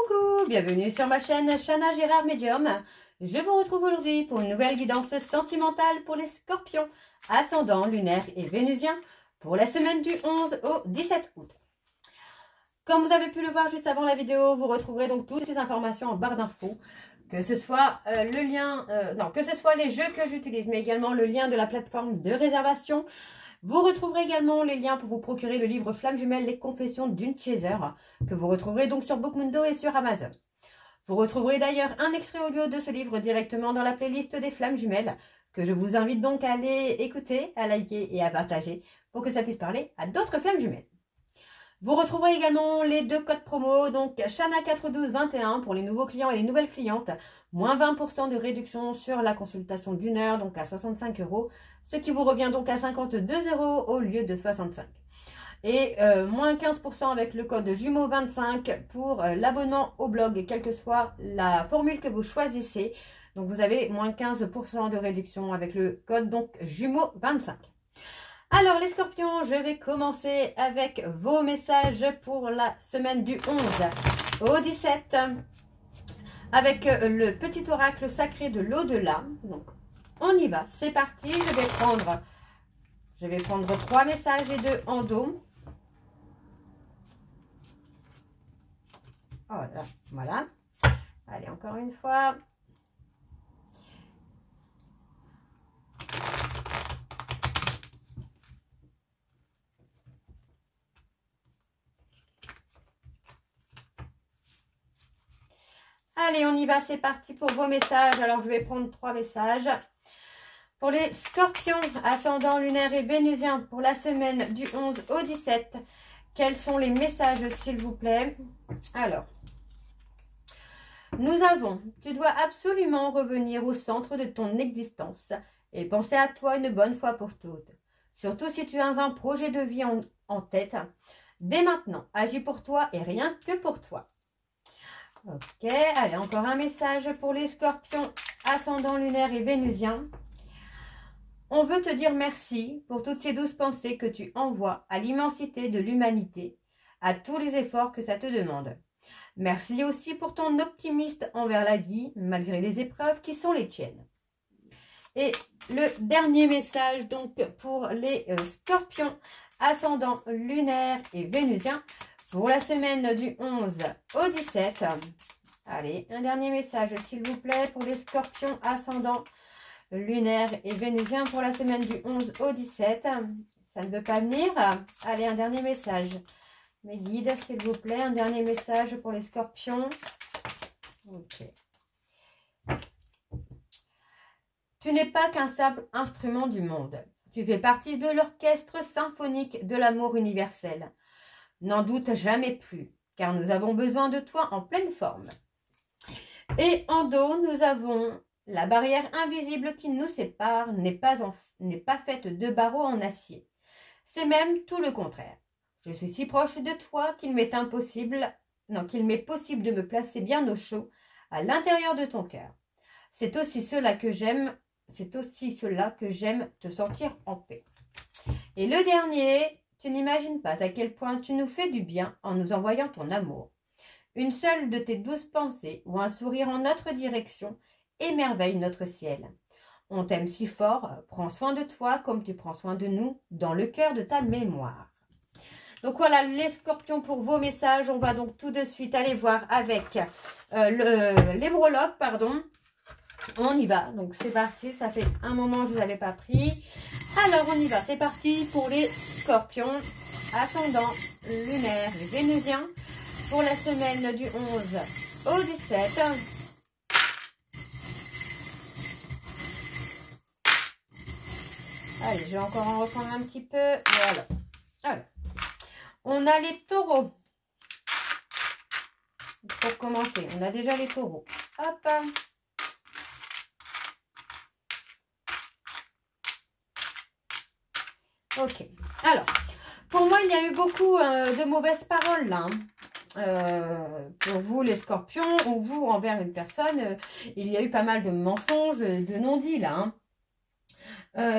Coucou, bienvenue sur ma chaîne Chana Gérard Medium. Je vous retrouve aujourd'hui pour une nouvelle guidance sentimentale pour les scorpions, ascendant, lunaire et vénusien pour la semaine du 11 au 17 août. Comme vous avez pu le voir juste avant la vidéo, vous retrouverez donc toutes les informations en barre d'infos, que ce soit que ce soit les jeux que j'utilise, mais également le lien de la plateforme de réservation. Vous retrouverez également les liens pour vous procurer le livre Flamme Jumelle, les confessions d'une chaser, que vous retrouverez donc sur Bookmundo et sur Amazon. Vous retrouverez d'ailleurs un extrait audio de ce livre directement dans la playlist des Flammes Jumelles, que je vous invite donc à aller écouter, à liker et à partager pour que ça puisse parler à d'autres Flammes Jumelles. Vous retrouverez également les deux codes promo, donc Chana 41221 pour les nouveaux clients et les nouvelles clientes, moins 20% de réduction sur la consultation d'une heure, donc à 65 €, ce qui vous revient donc à 52 € au lieu de 65. Et moins 15% avec le code jumeau 25 pour l'abonnement au blog, quelle que soit la formule que vous choisissez. Donc vous avez moins 15% de réduction avec le code donc jumeau 25. Alors les scorpions, je vais commencer avec vos messages pour la semaine du 11 au 17 avec le petit oracle sacré de l'au-delà. Donc on y va, c'est parti. Je vais prendre 3 messages et 2 en dos. Voilà. Allez, encore une fois. Allez, on y va, c'est parti pour vos messages. Alors, je vais prendre 3 messages. Pour les scorpions, ascendant, lunaire et vénusien, pour la semaine du 11 au 17, quels sont les messages, s'il vous plaît? Alors, nous avons, tu dois absolument revenir au centre de ton existence et penser à toi une bonne fois pour toutes. Surtout si tu as un projet de vie en tête. Dès maintenant, agis pour toi et rien que pour toi. Ok, allez, encore un message pour les scorpions, ascendant, lunaire et vénusien. On veut te dire merci pour toutes ces douces pensées que tu envoies à l'immensité de l'humanité, à tous les efforts que ça te demande. Merci aussi pour ton optimisme envers la vie, malgré les épreuves qui sont les tiennes. Et le dernier message, donc, pour les scorpions, ascendant, lunaire et vénusien, pour la semaine du 11 au 17. Allez, un dernier message, s'il vous plaît, pour les scorpions, ascendant, lunaire et vénusien, pour la semaine du 11 au 17. Ça ne veut pas venir. Allez, un dernier message. Mes guides, s'il vous plaît, un dernier message pour les scorpions. Ok. Tu n'es pas qu'un simple instrument du monde. Tu fais partie de l'orchestre symphonique de l'amour universel. N'en doute jamais plus, car nous avons besoin de toi en pleine forme. Et en dos, nous avons la barrière invisible qui nous sépare, n'est pas faite de barreaux en acier. C'est même tout le contraire. Je suis si proche de toi qu'il m'est possible de me placer bien au chaud à l'intérieur de ton cœur. C'est aussi cela que j'aime te sentir en paix. Et le dernier, tu n'imagines pas à quel point tu nous fais du bien en nous envoyant ton amour. Une seule de tes douces pensées ou un sourire en notre direction émerveille notre ciel. On t'aime si fort, prends soin de toi comme tu prends soin de nous dans le cœur de ta mémoire. Donc voilà les scorpions pour vos messages. On va donc tout de suite aller voir avec l'hébrologue, pardon. On y va, donc c'est parti, ça fait un moment que je ne l'avais pas pris. Alors on y va, c'est parti pour les scorpions, ascendant, lunaire et vénusien, pour la semaine du 11 au 17. Allez, je vais encore en reprendre un petit peu, voilà. Alors, on a les taureaux. Pour commencer, on a déjà les taureaux. Hop. Ok, alors, pour moi, il y a eu beaucoup de mauvaises paroles là. Pour vous, les scorpions, ou vous, envers une personne, il y a eu pas mal de mensonges, de non-dits là.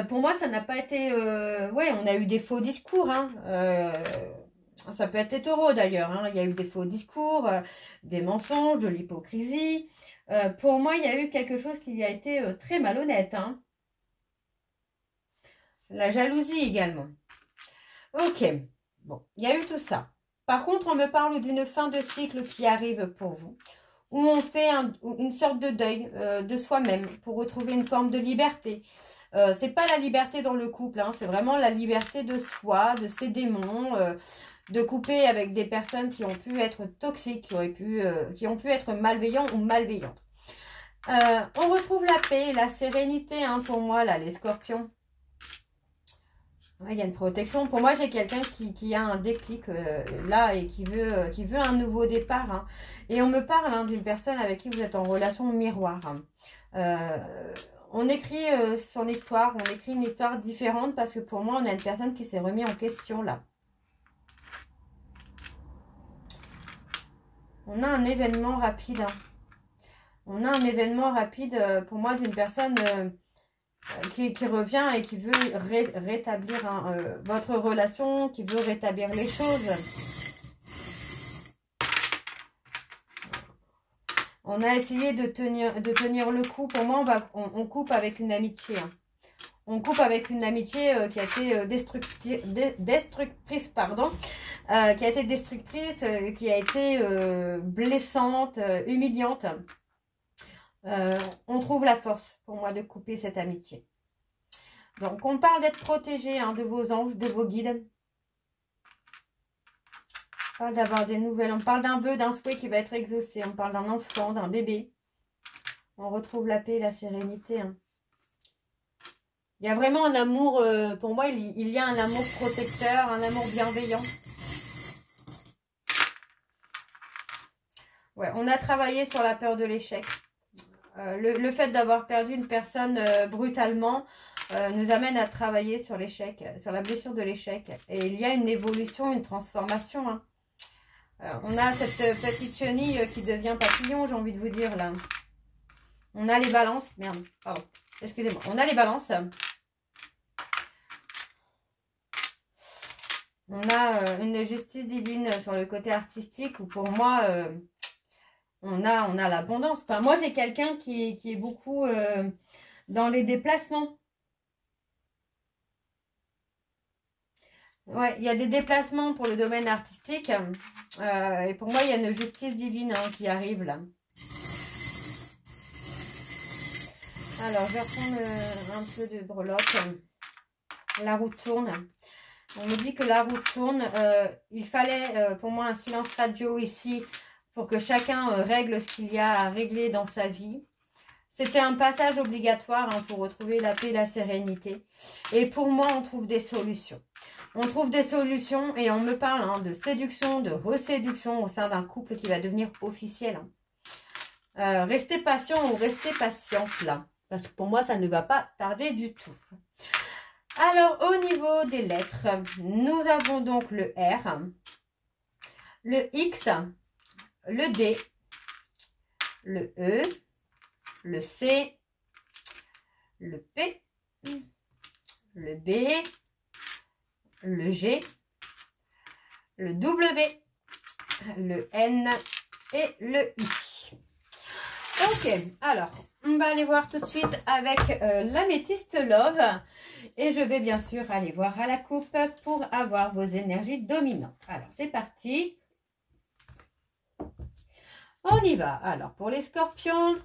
Pour moi, ça n'a pas été... ouais, on a eu des faux discours. Ça peut être les taureaux d'ailleurs, hein. Il y a eu des faux discours, des mensonges, de l'hypocrisie. Pour moi, il y a eu quelque chose qui a été très malhonnête, hein. La jalousie également. Ok, bon, il y a eu tout ça. Par contre, on me parle d'une fin de cycle qui arrive pour vous, où on fait une sorte de deuil de soi-même pour retrouver une forme de liberté. C'est pas la liberté dans le couple, hein, c'est vraiment la liberté de soi, de ses démons, de couper avec des personnes qui ont pu être toxiques, qui ont pu être malveillants ou malveillantes. On retrouve la paix et la sérénité, hein, pour moi, là, les scorpions. Ouais, il y a une protection. Pour moi, j'ai quelqu'un qui a un déclic là et qui veut un nouveau départ, hein. Et on me parle, hein, d'une personne avec qui vous êtes en relation miroir, hein. On écrit son histoire, on écrit une histoire différente parce que pour moi, on a une personne qui s'est remise en question là. On a un événement rapide, hein. On a un événement rapide pour moi d'une personne qui revient et qui veut rétablir, hein, votre relation, qui veut rétablir les choses. On a essayé de tenir le coup. Pour moi, on coupe avec une amitié, hein. On coupe avec une amitié qui a été destructrice, pardon. Qui a été destructrice, qui a été blessante, humiliante. On trouve la force, pour moi, de couper cette amitié. Donc, on parle d'être protégé, hein, de vos anges, de vos guides. On parle d'avoir des nouvelles. On parle d'un vœu, d'un souhait qui va être exaucé. On parle d'un enfant, d'un bébé. On retrouve la paix et la sérénité, hein. Il y a vraiment un amour, pour moi, il y a un amour protecteur, un amour bienveillant. Ouais, on a travaillé sur la peur de l'échec. Le fait d'avoir perdu une personne brutalement nous amène à travailler sur l'échec, sur la blessure de l'échec. Et il y a une évolution, une transformation, hein. On a cette petite chenille qui devient papillon, j'ai envie de vous dire là. On a les balances, merde, pardon, excusez-moi. On a les balances. On a une justice divine sur le côté artistique où pour moi, on a l'abondance. Enfin, moi, j'ai quelqu'un qui est beaucoup dans les déplacements. Ouais, il y a des déplacements pour le domaine artistique. Et pour moi, il y a une justice divine, hein, qui arrive là. Alors, je vais reprendre un peu de breloque. La roue tourne. On me dit que la roue tourne. Il fallait pour moi un silence radio ici pour que chacun règle ce qu'il y a à régler dans sa vie. C'était un passage obligatoire, hein, pour retrouver la paix et la sérénité. Et pour moi, on trouve des solutions. On trouve des solutions et on me parle, hein, de séduction, de reséduction au sein d'un couple qui va devenir officiel, hein. Restez patient ou restez patiente là. Parce que pour moi, ça ne va pas tarder du tout. Alors, au niveau des lettres, nous avons donc le R, le X, le D, le E, le C, le P, le B, le G, le W, le N et le I. Ok, alors, on va aller voir tout de suite avec l'améthyste Love. Et je vais bien sûr aller voir à la coupe pour avoir vos énergies dominantes. Alors, c'est parti. On y va. Alors, pour les scorpions,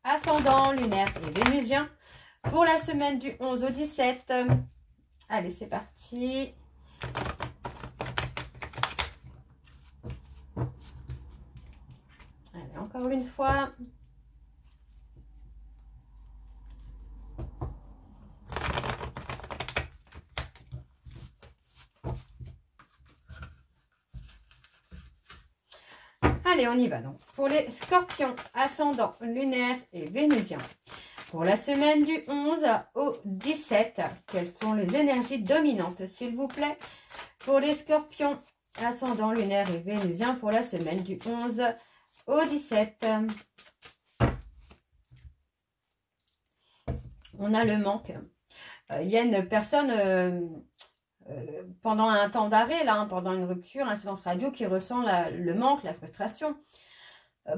ascendant, lunaire et vénusien, pour la semaine du 11 au 17. Allez, c'est parti. Allez, encore une fois. Allez, on y va donc. Pour les scorpions, ascendant, lunaire et vénusien. Pour la semaine du 11 au 17, quelles sont les énergies dominantes, s'il vous plaît? Pour les scorpions, ascendant, lunaire et vénusien, pour la semaine du 11 au 17. On a le manque. Il y a une personne pendant un temps d'arrêt, là, hein, pendant une rupture, un silence radio, qui ressent le manque, la frustration.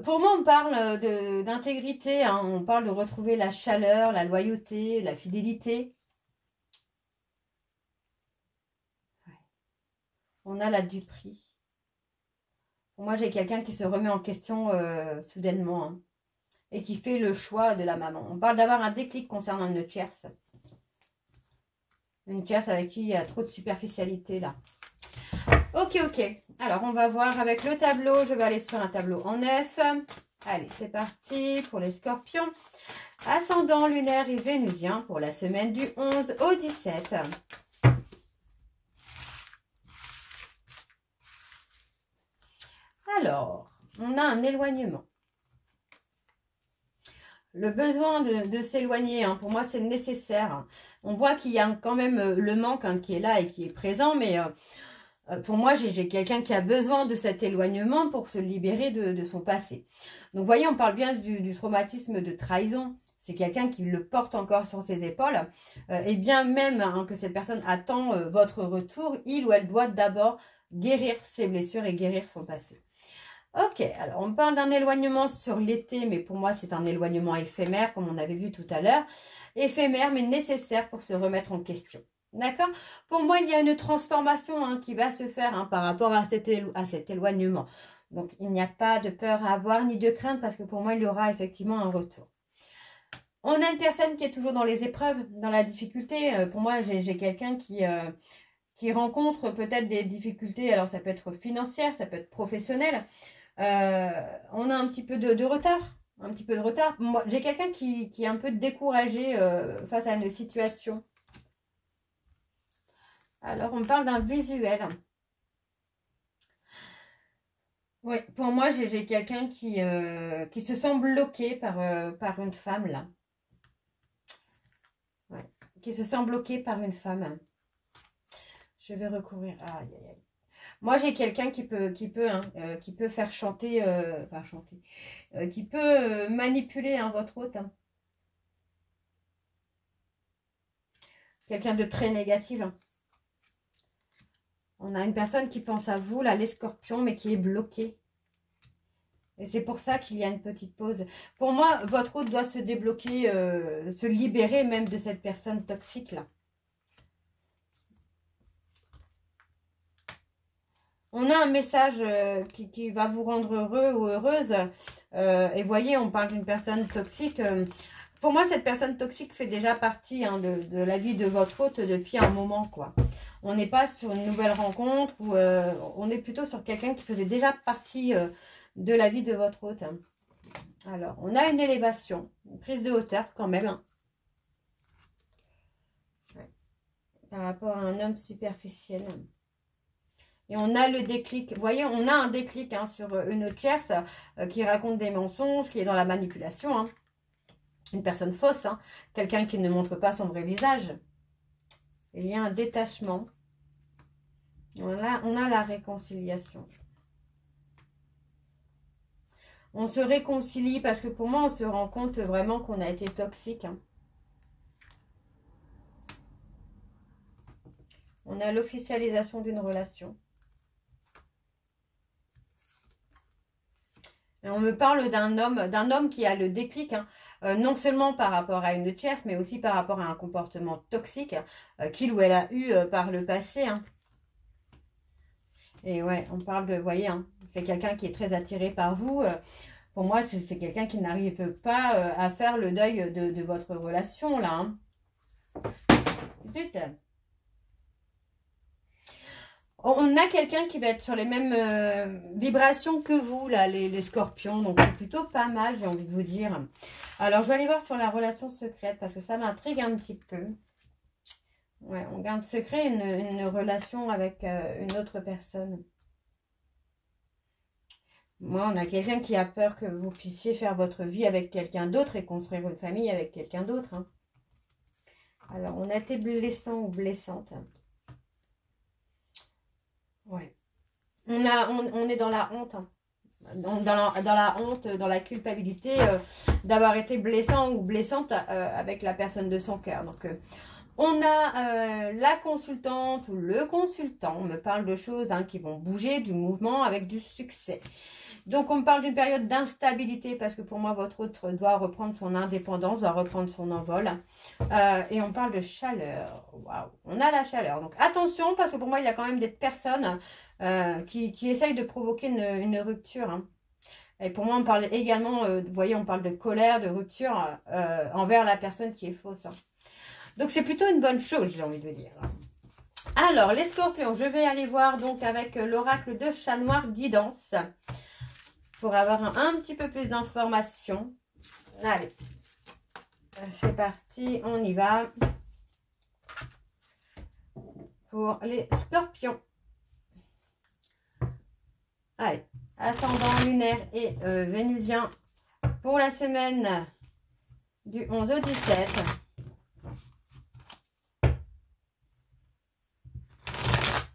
Pour moi, on parle d'intégrité, hein, on parle de retrouver la chaleur, la loyauté, la fidélité. Ouais. On a la duperie. Pour moi, j'ai quelqu'un qui se remet en question soudainement, hein, et qui fait le choix de la maman. On parle d'avoir un déclic concernant une tierce. Une tierce avec qui il y a trop de superficialité, là. Ok, ok. Alors, on va voir avec le tableau. Je vais aller sur un tableau en 9. Allez, c'est parti pour les scorpions. Ascendant lunaire et vénusien pour la semaine du 11 au 17. Alors, on a un éloignement. Le besoin de s'éloigner, hein, pour moi, c'est nécessaire. On voit qu'il y a quand même le manque, hein, qui est là et qui est présent, mais pour moi, j'ai quelqu'un qui a besoin de cet éloignement pour se libérer de son passé. Donc, vous voyez, on parle bien du traumatisme de trahison. C'est quelqu'un qui le porte encore sur ses épaules. Et bien même, hein, que cette personne attend votre retour, il ou elle doit d'abord guérir ses blessures et guérir son passé. Ok, alors on parle d'un éloignement sur l'été, mais pour moi c'est un éloignement éphémère, comme on avait vu tout à l'heure. Éphémère, mais nécessaire pour se remettre en question. D'accord? Pour moi, il y a une transformation, hein, qui va se faire, hein, par rapport à cet éloignement. Donc, il n'y a pas de peur à avoir, ni de crainte, parce que pour moi, il y aura effectivement un retour. On a une personne qui est toujours dans les épreuves, dans la difficulté. Pour moi, j'ai quelqu'un qui rencontre peut-être des difficultés. Alors, ça peut être financière, ça peut être professionnel. On a un petit peu de retard. Un petit peu de retard. Moi, j'ai quelqu'un qui est un peu découragé face à une situation. Alors, on parle d'un visuel. Oui, pour moi, j'ai quelqu'un qui se sent bloqué par une femme, là. Ouais, qui se sent bloqué par une femme. Je vais recourir. Aïe, aïe, aïe. Moi, j'ai quelqu'un qui peut faire chanter, enfin chanter, qui peut manipuler, hein, votre hôte. Hein. Quelqu'un de très négatif. Hein. On a une personne qui pense à vous, là, les scorpions, mais qui est bloquée. Et c'est pour ça qu'il y a une petite pause. Pour moi, votre hôte doit se débloquer, se libérer même de cette personne toxique, là. On a un message qui va vous rendre heureux ou heureuse. Et voyez, on parle d'une personne toxique. Pour moi, cette personne toxique fait déjà partie, hein, de la vie de votre hôte depuis un moment, quoi. On n'est pas sur une nouvelle rencontre, ou on est plutôt sur quelqu'un qui faisait déjà partie de la vie de votre hôte. Hein. Alors, on a une élévation, une prise de hauteur quand même. Hein. Ouais. Par rapport à un homme superficiel. Et on a le déclic. Vous voyez, on a un déclic, hein, sur une tierce qui raconte des mensonges, qui est dans la manipulation. Hein. Une personne fausse, hein. Quelqu'un qui ne montre pas son vrai visage. Il y a un détachement. On a la réconciliation. On se réconcilie parce que pour moi, on se rend compte vraiment qu'on a été toxique. Hein. On a l'officialisation d'une relation. Et on me parle d'un homme qui a le déclic, hein, non seulement par rapport à une tierce, mais aussi par rapport à un comportement toxique qu'il ou elle a eu par le passé. Hein. Et ouais, on parle de, vous voyez, hein, c'est quelqu'un qui est très attiré par vous. Pour moi, c'est quelqu'un qui n'arrive pas à faire le deuil de votre relation, là. Hein. Zut. On a quelqu'un qui va être sur les mêmes vibrations que vous, là, les scorpions. Donc, c'est plutôt pas mal, j'ai envie de vous dire. Alors, je vais aller voir sur la relation secrète parce que ça m'intrigue un petit peu. Ouais, on garde secret une relation avec une autre personne. Moi, on a quelqu'un qui a peur que vous puissiez faire votre vie avec quelqu'un d'autre et construire une famille avec quelqu'un d'autre. Hein. Alors, on a été blessant ou blessante. Ouais. On est dans la honte. Hein. Dans la honte, dans la culpabilité d'avoir été blessant ou blessante avec la personne de son cœur. Donc, On a la consultante ou le consultant. On me parle de choses qui vont bouger, du mouvement avec du succès. Donc, on me parle d'une période d'instabilité parce que pour moi, votre autre doit reprendre son indépendance, doit reprendre son envol. Et on parle de chaleur. Waouh, on a la chaleur. Donc, attention parce que pour moi, il y a quand même des personnes qui essayent de provoquer une rupture. Hein. Et pour moi, on parle également, vous voyez, on parle de colère, de rupture envers la personne qui est fausse. Hein. Donc, c'est plutôt une bonne chose, j'ai envie de dire. Alors, les scorpions, je vais aller voir donc avec l'oracle de Chat Noir Guidance pour avoir un petit peu plus d'informations. Allez, c'est parti, on y va. Pour les scorpions. Allez, ascendant lunaire et vénusien pour la semaine du 11 au 17.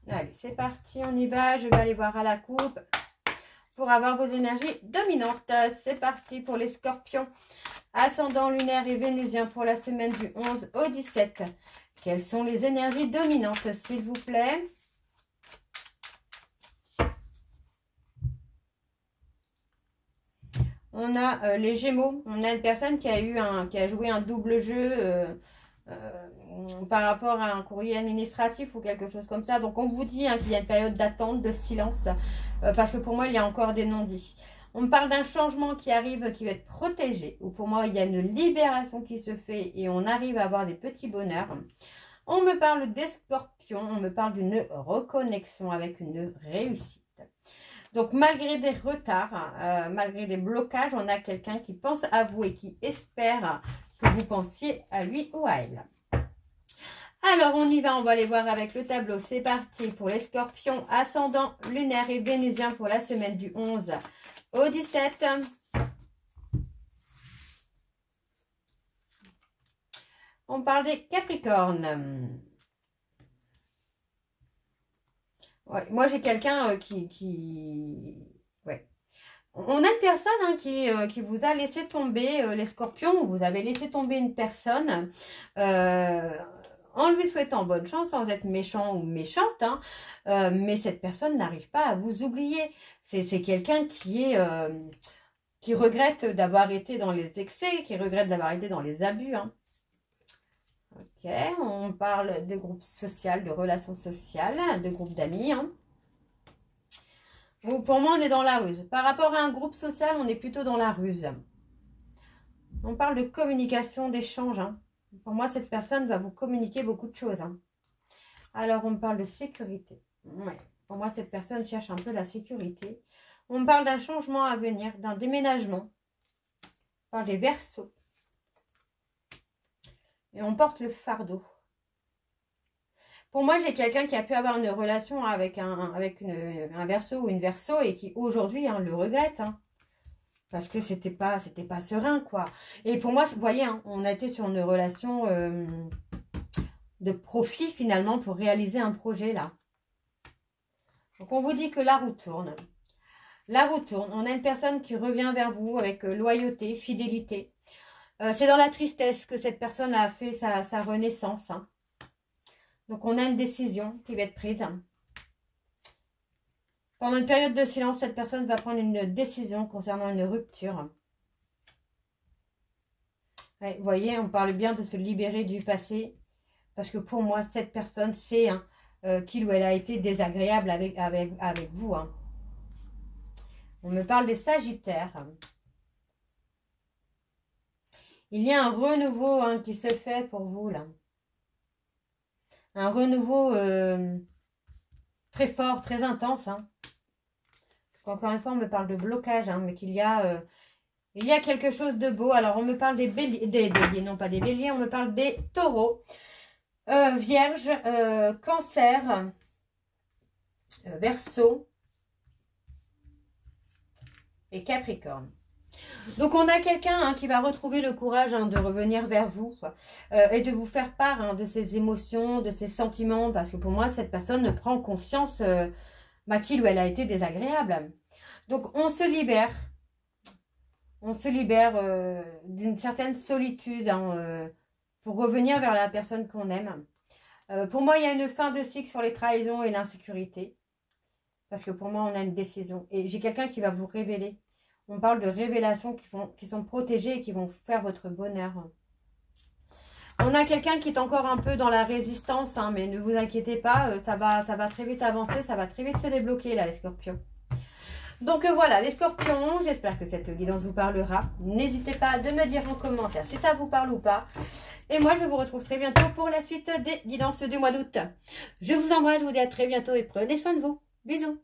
Allez, c'est parti, on y va. Je vais aller voir à la coupe pour avoir vos énergies dominantes. C'est parti pour les scorpions. Ascendant lunaire et vénusien pour la semaine du 11 au 17. Quelles sont les énergies dominantes, s'il vous plaît? On a les Gémeaux. On a une personne qui a joué un double jeu par rapport à un courrier administratif ou quelque chose comme ça. Donc, on vous dit qu'il y a une période d'attente, de silence, parce que pour moi, il y a encore des non-dits. On me parle d'un changement qui arrive, qui va être protégé, ou pour moi, il y a une libération qui se fait et on arrive à avoir des petits bonheurs. On me parle des scorpions, on me parle d'une reconnexion avec une réussite. Donc, malgré des retards, malgré des blocages, on a quelqu'un qui pense à vous et qui espère que vous pensiez à lui ou à elle. Alors, on y va, on va aller voir avec le tableau. C'est parti pour les scorpions, ascendant lunaire et vénusien pour la semaine du 11 au 17. On parle des capricornes. Ouais, moi, j'ai quelqu'un Ouais. On a une personne qui vous a laissé tomber, les scorpions. Vous avez laissé tomber une personne en lui souhaitant bonne chance, sans être méchant ou méchante. Mais cette personne n'arrive pas à vous oublier. C'est quelqu'un qui regrette d'avoir été dans les excès, qui regrette d'avoir été dans les abus. Ok, on parle de groupe social, de relations sociales, de groupe d'amis. Pour moi, on est dans la ruse. Par rapport à un groupe social, on est plutôt dans la ruse. On parle de communication, d'échange. Pour moi, cette personne va vous communiquer beaucoup de choses. Alors, on me parle de sécurité. Ouais. Pour moi, cette personne cherche un peu la sécurité. On me parle d'un changement à venir, d'un déménagement. On parle des Verseaux. Et on porte le fardeau. Pour moi, j'ai quelqu'un qui a pu avoir une relation avec un Verseau ou une Verseau et qui aujourd'hui le regrette. Parce que c'était pas serein, quoi. Et pour moi, vous voyez, on a été sur une relation de profit finalement pour réaliser un projet là. Donc on vous dit que la roue tourne. La roue tourne. On a une personne qui revient vers vous avec loyauté, fidélité. C'est dans la tristesse que cette personne a fait sa renaissance. Donc, on a une décision qui va être prise. Pendant une période de silence, cette personne va prendre une décision concernant une rupture. Ouais, vous voyez, on parle bien de se libérer du passé. Parce que pour moi, cette personne sait qu'il ou elle a été désagréable avec vous. On me parle des Sagittaires. Il y a un renouveau qui se fait pour vous, là. Un renouveau très fort, très intense. Encore une fois, on me parle de blocage, mais qu'il y a quelque chose de beau. Alors, on me parle des béliers, non pas des béliers, on me parle des taureaux, vierge, cancer, verseau et capricorne. Donc, on a quelqu'un qui va retrouver le courage de revenir vers vous et de vous faire part de ses émotions, de ses sentiments. Parce que pour moi, cette personne prend conscience qu'il ou elle a été désagréable. Donc, on se libère. On se libère d'une certaine solitude. pour revenir vers la personne qu'on aime. Pour moi, il y a une fin de cycle sur les trahisons et l'insécurité. Parce que pour moi, on a une décision. Et j'ai quelqu'un qui va vous révéler. On parle de révélations qui sont protégées et qui vont faire votre bonheur. On a quelqu'un qui est encore un peu dans la résistance, hein, mais ne vous inquiétez pas, ça va très vite avancer, ça va très vite se débloquer là, les scorpions. Donc voilà, les scorpions, j'espère que cette guidance vous parlera. N'hésitez pas de me dire en commentaire si ça vous parle ou pas. Et moi, je vous retrouve très bientôt pour la suite des guidances du mois d'août. Je vous embrasse, je vous dis à très bientôt et prenez soin de vous. Bisous.